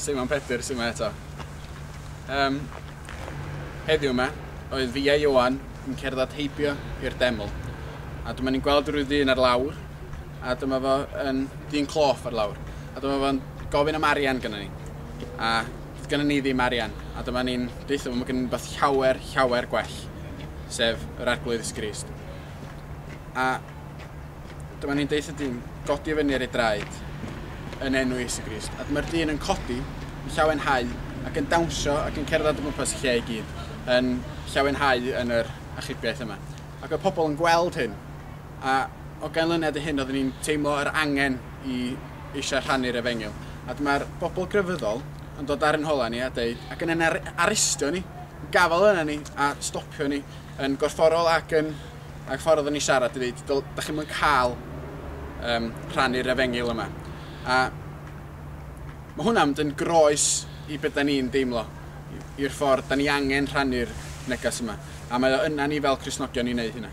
Simon Pedr sy'n yma eto. Heddiw yma, oedd fi a Iwan yn cerdded heibio i'r deml. A dyma ni'n gweld rhyw ddyn ar lawr, a dyma fo yn ddyn cloff ar lawr. A dyma fo'n gofyn am arian gyda ni. A gyda ni ddim arian. A dyma ni'n deithio fo, mae gen i'n beth llawer gwell, sef yr Arglwydd Iesu Grist. A dyma ni'n deithio dyn godi fyny ar ei draed yn enw Iesu Grist. A dyma'r dyn yn codi, yn llawenhau, ac yn dawnsio ac yn cerdded o gwmpas y lle i gyd, yn llawenhau yn yr achubiaeth yma. Ac oedd pobl yn gweld hyn, a o ganlyniad y hyn oedden ni'n teimlo yr angen i eisiau rhannu'r efengyl. A dyma'r bobl grefyddol yn dod ar ein hola ni a dweud, ac yn arestio ni, gafal yna ni a stopio ni yn gorfforol ac ffordd oedden ni siarad i dweud, da chi'n mynd cael rhannu'r efengyl yma. A mae hwnna'n mynd yn groes i beth da ni'n deimlo, i'r ffordd da ni angen rhannu'r neges yma. A mae o yna ni fel Cristnogion i wneud hynna.